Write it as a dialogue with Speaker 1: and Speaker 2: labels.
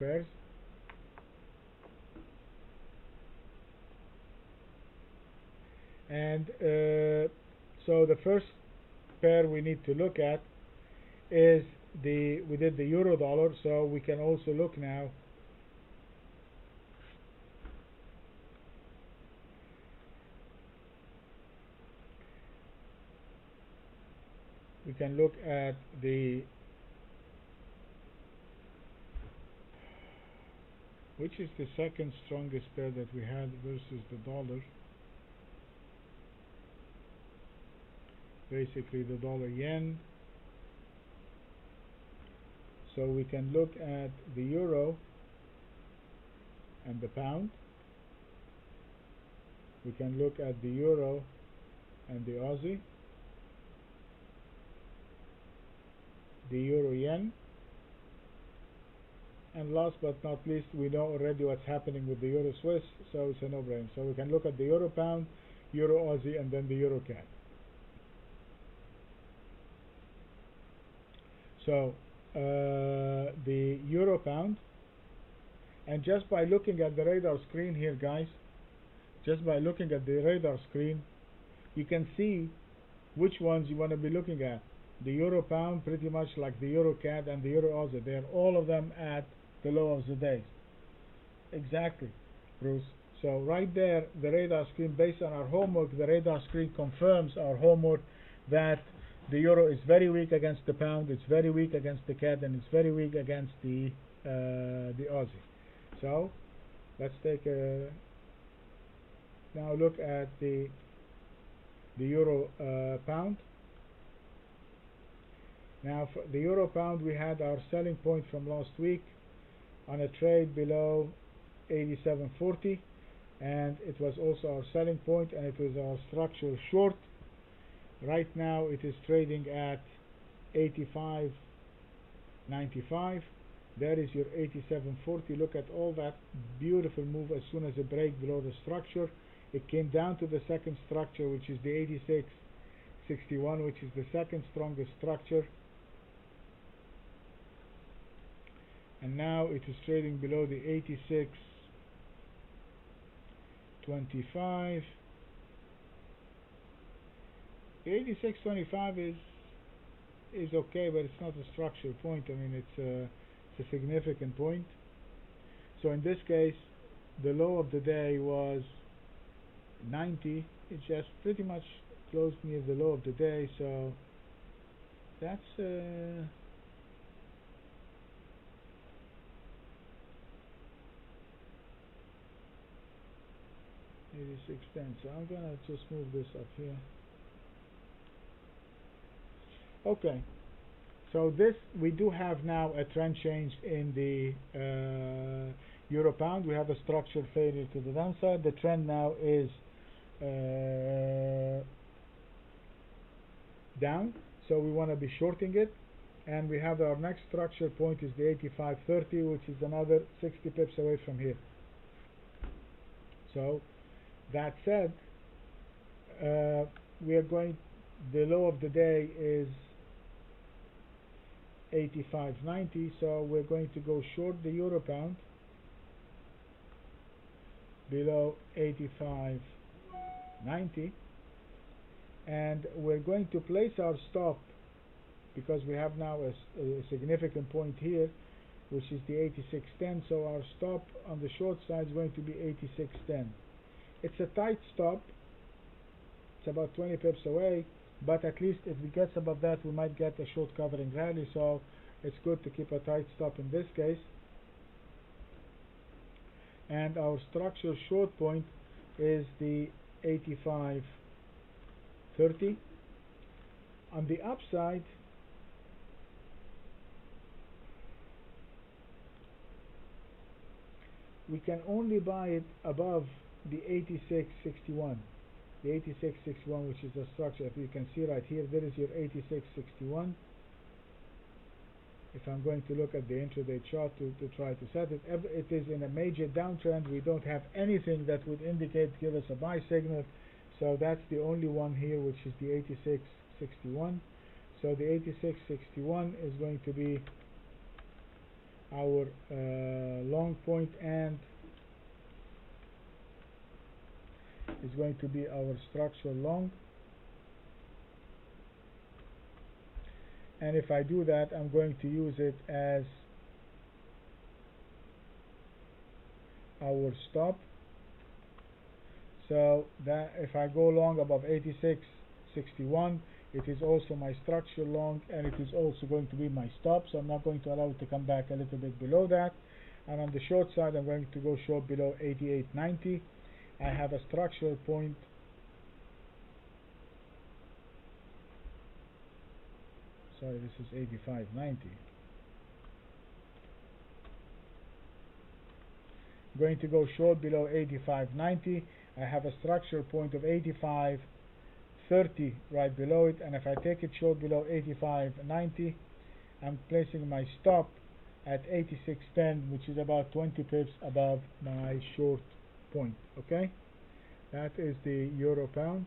Speaker 1: pairs. And so the first pair we need to look at is we did the euro dollar, so we can also look now we can look at which is the second strongest pair that we had versus the dollar. Basically the dollar yen. So we can look at the euro and the pound. We can look at the euro and the Aussie, the euro yen, and last but not least, we know already what's happening with the euro Swiss, so it's a no-brainer. So we can look at the euro pound, euro Aussie, and then the euro CAD. So the euro pound, and just by looking at the radar screen here, guys, just by looking at the radar screen, you can see which ones you want to be looking at. The euro pound, pretty much like the euro CAD and the euro Aussie, they're all of them at the low of the day. Exactly, Bruce. So right there, the radar screen, based on our homework, the radar screen confirms our homework that the euro is very weak against the pound, it's very weak against the CAD, and it's very weak against the Aussie. So let's take a now look at the euro pound. Now for the euro pound, we had our selling point from last week on a trade below 87.40, and it was also our selling point, and it was our structural short. Right now it is trading at 85.95. There is your 87.40. Look at all that beautiful move. As soon as it breaks below the structure, it came down to the second structure, which is the 86.61, which is the second strongest structure, and now it is trading below the 86.25. The 86.25 is okay, but it's not a structural point. I mean, it's a significant point. So in this case, the low of the day was 90. It just pretty much closed near the low of the day, so that's 86.10. So I'm gonna just move this up here. Okay, so this, we do have now a trend change in the euro pound. We have a structural failure to the downside. The trend now is down, so we want to be shorting it, and we have our next structure point is the 85.30, which is another 60 pips away from here. So that said, we are going, the low of the day is 85.90, so we're going to go short the euro pound below 85.90, and we're going to place our stop, because we have now a significant point here, which is the 86.10. So our stop on the short side is going to be 86.10. It's a tight stop, it's about 20 pips away, but at least if it gets above that, we might get a short covering rally, so it's good to keep a tight stop in this case. And our structural short point is the 85.30. On the upside, we can only buy it above the 86.61. The 86.61, which is the structure. If you can see right here, there is your 86.61. If I'm going to look at the intraday chart to try to set it, it is in a major downtrend. We don't have anything that would give us a buy signal, so that's the only one here, which is the 86.61. So the 86.61 is going to be our long point, and is going to be our structural long. And if I do that, I'm going to use it as our stop. So that if I go long above 86.61, it is also my structural long, and it is also going to be my stop. So I'm not going to allow it to come back a little bit below that. And on the short side, I'm going to go short below 88.90. I have a structural point sorry, this is 85.90. I'm going to go short below 85.90. I have a structural point of 85.30 right below it, and if I take it short below 85.90, I'm placing my stop at 86.10, which is about 20 pips above my short point. Okay, that is the euro pound.